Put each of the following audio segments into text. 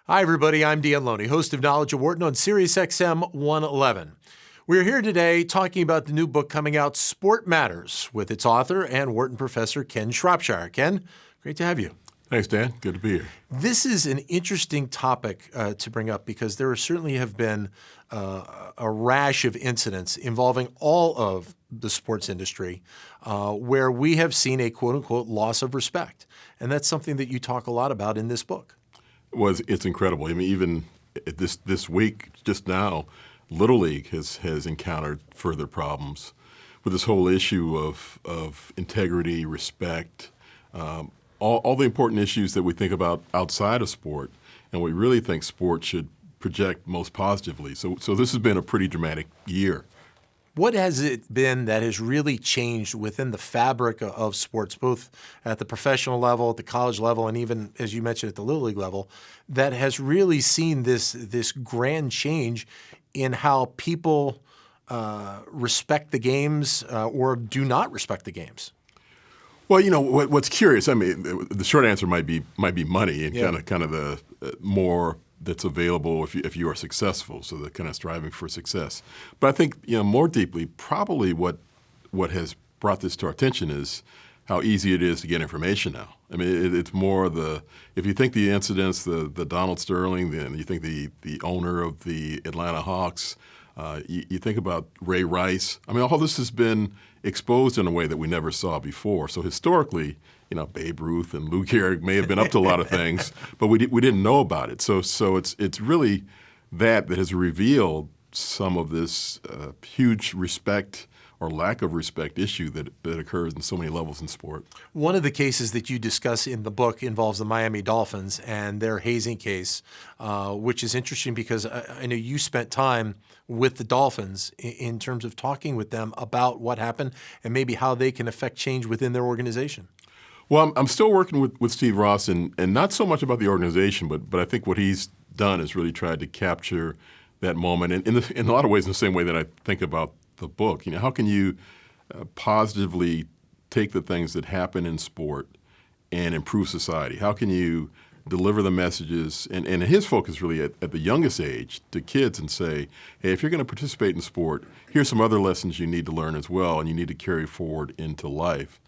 Hi, everybody. I'm Dan Loney, host of Knowledge of Wharton on Sirius XM 111. We're here today talking about the new book coming out, Sport Matters, with its author and Wharton professor, Ken Shropshire. Ken, great to have you. Thanks, Dan. Good to be here. This is an interesting topic to bring up because there certainly have been a rash of incidents involving all of the sports industry where we have seen a quote-unquote loss of respect. And that's something that you talk a lot about in this book. Well, it's incredible. I mean, even this week, just now, Little League has encountered further problems with this whole issue of integrity, respect, all the important issues that we think about outside of sport, and we really think sport should project most positively. So this has been a pretty dramatic year. What has it been that has really changed within the fabric of sports, both at the professional level, at the college level, and even, as you mentioned, at the Little League level, that has really seen this grand change in how people respect the games or do not respect the games? Well, you know what's curious. I mean, the short answer might be money and kind of the more that's available if you are successful. So they're kind of striving for success. But I think more deeply, probably what has brought this to our attention is how easy it is to get information now. I mean, it's more if you think the incidents, the Donald Sterling, then you think the owner of the Atlanta Hawks, you think about Ray Rice. I mean, all this has been exposed in a way that we never saw before. So historically, Babe Ruth and Lou Gehrig may have been up to a lot of things, but we didn't know about it. So it's really that has revealed some of this huge respect or lack of respect issue that occurs in so many levels in sport. One of the cases that you discuss in the book involves the Miami Dolphins and their hazing case, which is interesting because I know you spent time with the Dolphins in terms of talking with them about what happened and maybe how they can affect change within their organization. Well, I'm still working with Steve Ross and not so much about the organization, but I think what he's done is really tried to capture that moment and in a lot of ways in the same way that I think about the book. How can you positively take the things that happen in sport and improve society? How can you deliver the messages? And his focus really at the youngest age to kids and say, hey, if you're going to participate in sport, here's some other lessons you need to learn as well and you need to carry forward into life.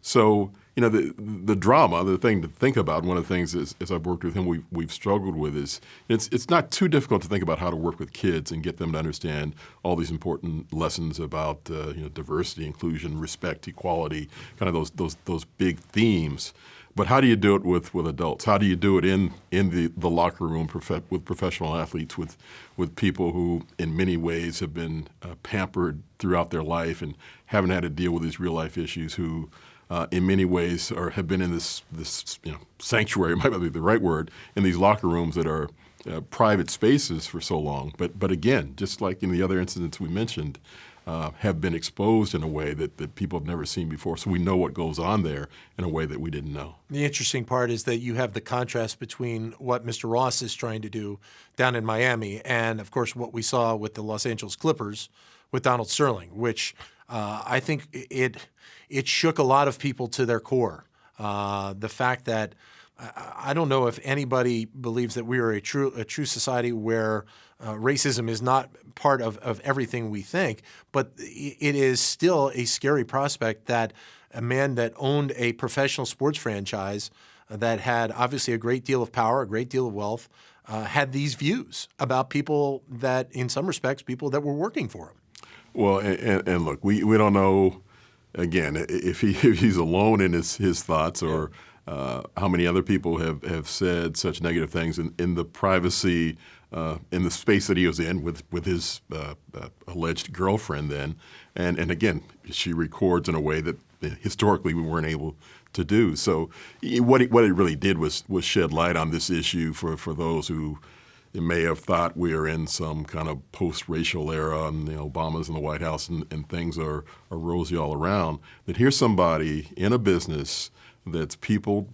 So, the drama, the thing to think about, one of the things as I've worked with him, we've struggled with is it's not too difficult to think about how to work with kids and get them to understand all these important lessons about diversity, inclusion, respect, equality, kind of those big themes. But how do you do it with adults? How do you do it in the locker room with professional athletes, with people who in many ways have been pampered throughout their life and haven't had to deal with these real life issues, who in many ways have been in this sanctuary, might not be the right word, in these locker rooms that are private spaces for so long. But again, just like in the other incidents we mentioned, have been exposed in a way that people have never seen before. So we know what goes on there in a way that we didn't know. The interesting part is that you have the contrast between what Mr. Ross is trying to do down in Miami and, of course, what we saw with the Los Angeles Clippers with Donald Sterling, which I think it shook a lot of people to their core. The fact that I don't know if anybody believes that we are a true society where racism is not part of everything we think, but it is still a scary prospect that a man that owned a professional sports franchise that had obviously a great deal of power, a great deal of wealth, had these views about people that, in some respects, people that were working for him. Well, and look, we don't know, again, if he's alone in his thoughts or how many other people have said such negative things in the privacy, in the space that he was in with his alleged girlfriend then. And again, she records in a way that historically we weren't able to do. So what it really did was shed light on this issue for those who may have thought we are in some kind of post-racial era and Obama's in the White House and things are rosy all around, that here's somebody in a business that's peopled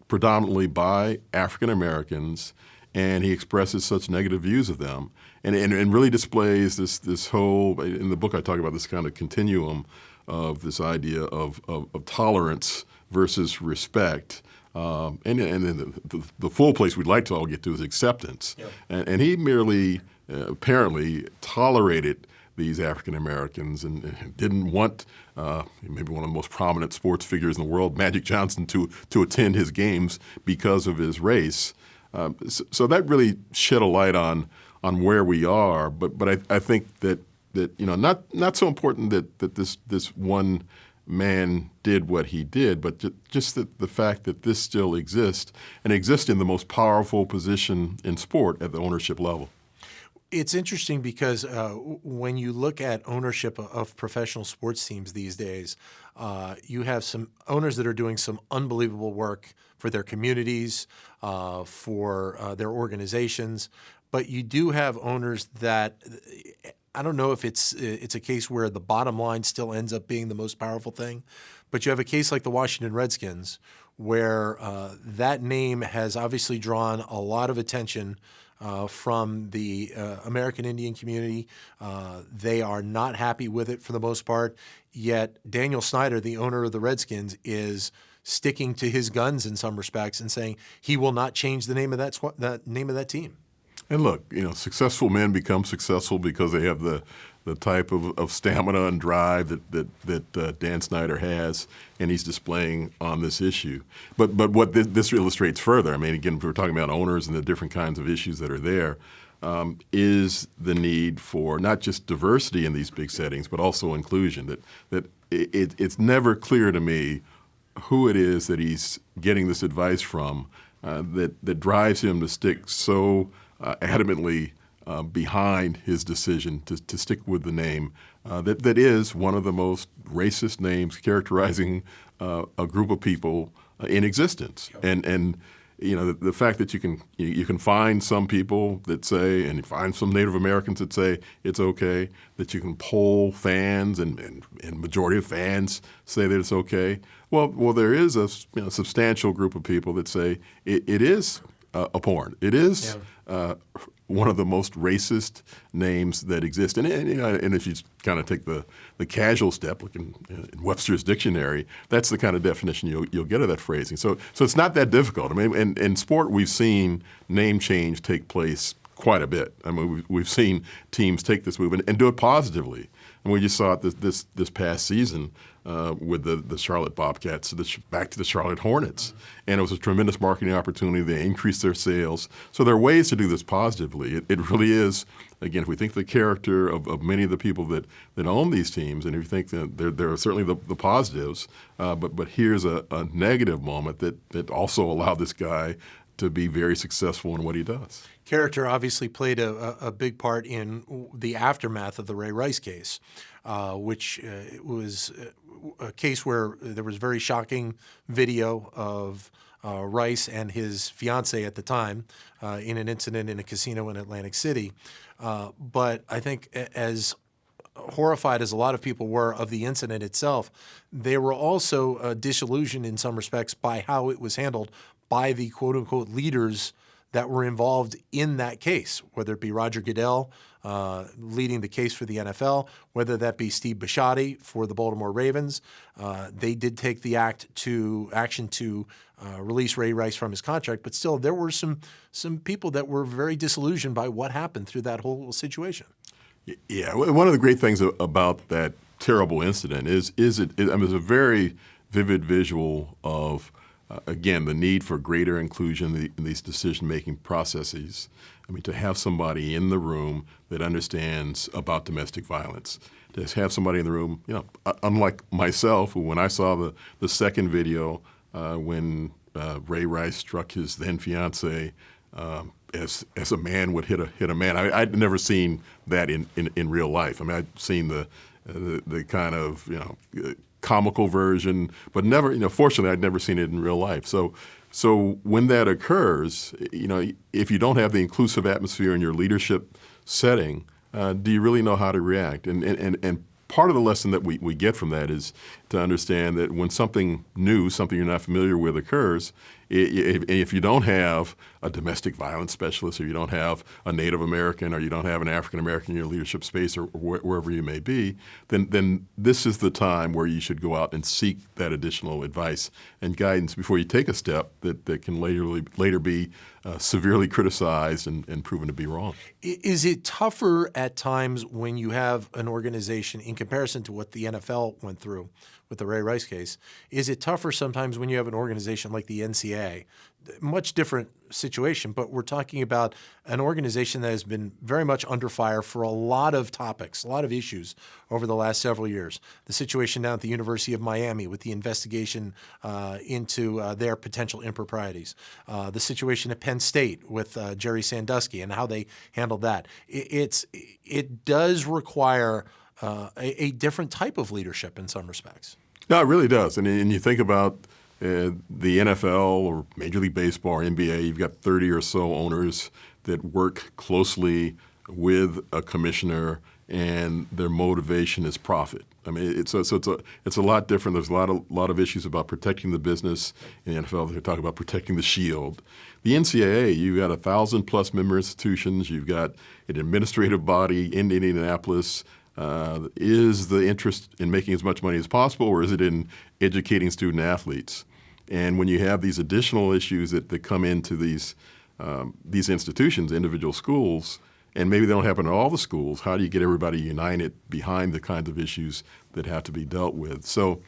predominantly by African Americans, and he expresses such negative views of them and really displays this whole, in the book I talk about this kind of continuum of this idea of tolerance versus respect, And then the full place we'd like to all get to is acceptance. Yep. And he merely apparently tolerated these African Americans and didn't want maybe one of the most prominent sports figures in the world, Magic Johnson, to attend his games because of his race. So that really shed a light on where we are. But I think that not so important that this one man did what he did, but just the fact that this still exists and exists in the most powerful position in sport at the ownership level. It's interesting because when you look at ownership of professional sports teams these days, you have some owners that are doing some unbelievable work for their communities, for their organizations, but you do have owners that I don't know if it's a case where the bottom line still ends up being the most powerful thing, but you have a case like the Washington Redskins where that name has obviously drawn a lot of attention from the American Indian community. They are not happy with it for the most part, yet Daniel Snyder, the owner of the Redskins, is sticking to his guns in some respects and saying he will not change the name of that name of that team. And look, successful men become successful because they have the type of stamina and drive that Dan Snyder has, and he's displaying on this issue. But what this illustrates further, I mean, again, we're talking about owners and the different kinds of issues that are there, is the need for not just diversity in these big settings, but also inclusion. It's never clear to me who it is that he's getting this advice from that drives him to stick so adamantly behind his decision to stick with the name that is one of the most racist names characterizing a group of people in existence. Yep. And the fact that you can find some people that say, and you find some Native Americans that say it's okay, that you can poll fans and majority of fans say that it's okay. Well, there is a substantial group of people that say it is abhorrent. It is one of the most racist names that exist. And if you kind of take the casual step, like in Webster's dictionary, that's the kind of definition you'll get of that phrasing. So it's not that difficult. I mean, in sport, we've seen name change take place quite a bit. I mean, we've seen teams take this move and do it positively. And we just saw it this past season with the Charlotte Bobcats, back to the Charlotte Hornets. And it was a tremendous marketing opportunity. They increased their sales. So there are ways to do this positively. It really is, again, if we think the character of many of the people that own these teams, and if you think that there are certainly the positives, but here's a negative moment that also allowed this guy to be very successful in what he does. Character obviously played a big part in the aftermath of the Ray Rice case, which was a case where there was very shocking video of Rice and his fiancée at the time in an incident in a casino in Atlantic City. But I think as horrified as a lot of people were of the incident itself, they were also disillusioned in some respects by how it was handled by the quote-unquote leaders that were involved in that case, whether it be Roger Goodell leading the case for the NFL, whether that be Steve Bisciotti for the Baltimore Ravens. They did take the action to release Ray Rice from his contract, but still there were some people that were very disillusioned by what happened through that whole situation. Yeah, one of the great things about that terrible incident is it's a very vivid visual of again, the need for greater inclusion in these decision-making processes. I mean, to have somebody in the room that understands about domestic violence, to have somebody in the room, unlike myself, who when I saw the second video when Ray Rice struck his then fiancée as a man would hit a man, I'd never seen that in real life. I mean, I'd seen the kind of comical version, but never, fortunately, I'd never seen it in real life. So when that occurs, if you don't have the inclusive atmosphere in your leadership setting, do you really know how to react? And part of the lesson that we get from that is to understand that when something new, something you're not familiar with occurs, if you don't have a domestic violence specialist, or you don't have a Native American, or you don't have an African American in your leadership space, or wherever you may be, then this is the time where you should go out and seek that additional advice and guidance before you take a step that can later be severely criticized and proven to be wrong. Is it tougher at times when you have an organization, in comparison to what the NFL went through with the Ray Rice case, is it tougher sometimes when you have an organization like the NCAA? Much different situation, but we're talking about an organization that has been very much under fire for a lot of topics, a lot of issues over the last several years. The situation down at the University of Miami with the investigation into their potential improprieties. The situation at Penn State with Jerry Sandusky and how they handled that. It does require a different type of leadership in some respects. No, it really does. And you think about the NFL or Major League Baseball or NBA, you've got 30 or so owners that work closely with a commissioner, and their motivation is profit. I mean, it's a lot different. There's a lot of issues about protecting the business. In the NFL, they talk about protecting the shield. The NCAA, you've got 1,000+ member institutions. You've got an administrative body in Indianapolis. Is the interest in making as much money as possible, or is it in educating student athletes? And when you have these additional issues that come into these institutions, individual schools, and maybe they don't happen at all the schools, how do you get everybody united behind the kinds of issues that have to be dealt with? So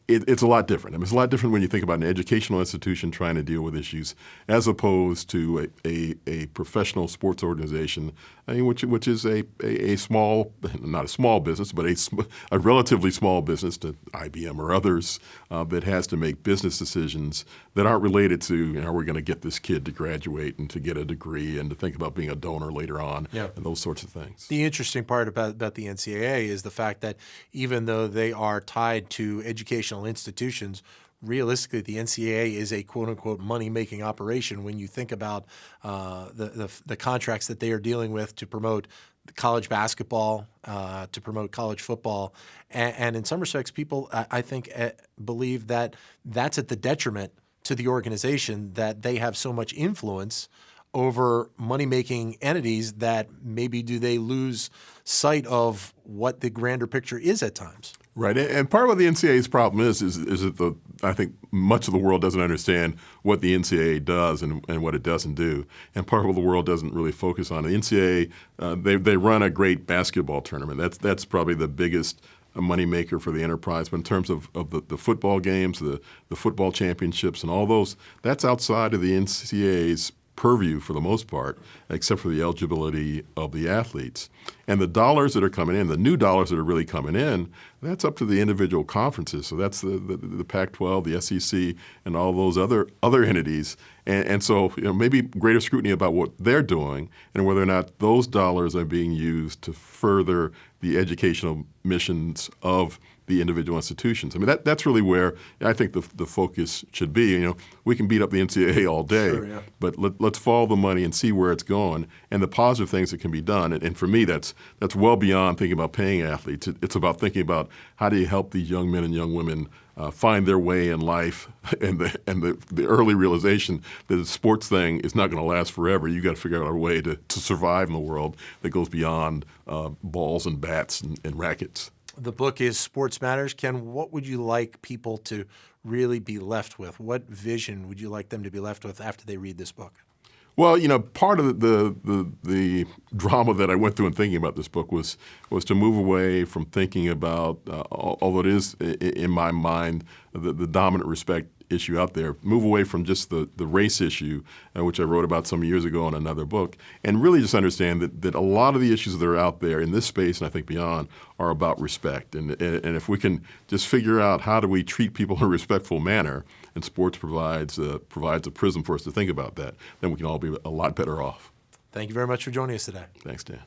it's a lot different. I mean, it's a lot different when you think about an educational institution trying to deal with issues as opposed to a professional sports organization, I mean, which is a small, not a small business, but a relatively small business to IBM or others that has to make business decisions that aren't related to, you know, are we going to get this kid to graduate and to get a degree and to think about being a donor later on, and those sorts of things. The interesting part about the NCAA is the fact that even though they are tied to educational institutions, realistically, the NCAA is a quote-unquote money-making operation when you think about the contracts that they are dealing with to promote college basketball, to promote college football. And in some respects, people, I think, believe that that's at the detriment to the organization, that they have so much influence over money-making entities that maybe do they lose sight of what the grander picture is at times. Right, and part of what the NCAA's problem is that I think much of the world doesn't understand what the NCAA does and what it doesn't do, and part of what the world doesn't really focus on. The NCAA, they run a great basketball tournament. That's probably the biggest moneymaker for the enterprise. But in terms of the football games, the football championships, and all those, that's outside of the NCAA's purview for the most part, except for the eligibility of the athletes. And the dollars that are coming in, the new dollars that are really coming in, that's up to the individual conferences. So that's the Pac-12, the SEC, and all those other entities. And so, you know, maybe greater scrutiny about what they're doing and whether or not those dollars are being used to further the educational missions of the individual institutions. I mean, that's really where I think the focus should be. You know, we can beat up the NCAA all day, but let's follow the money and see where it's going and the positive things that can be done. And for me, that's well beyond thinking about paying athletes. It's about thinking about how do you help these young men and young women find their way in life, and the early realization that the sports thing is not going to last forever. You got to figure out a way to survive in the world that goes beyond balls and bats and rackets. The book is Sports Matters. Ken, what would you like people to really be left with? What vision would you like them to be left with after they read this book? Well, you know, part of the drama that I went through in thinking about this book was to move away from thinking about, although it is in my mind the dominant respect issue out there, move away from just the race issue, which I wrote about some years ago in another book, and really just understand that a lot of the issues that are out there in this space, and I think beyond, are about respect. And if we can just figure out how do we treat people in a respectful manner, and sports provides a prism for us to think about that, then we can all be a lot better off. Thank you very much for joining us today. Thanks, Dan.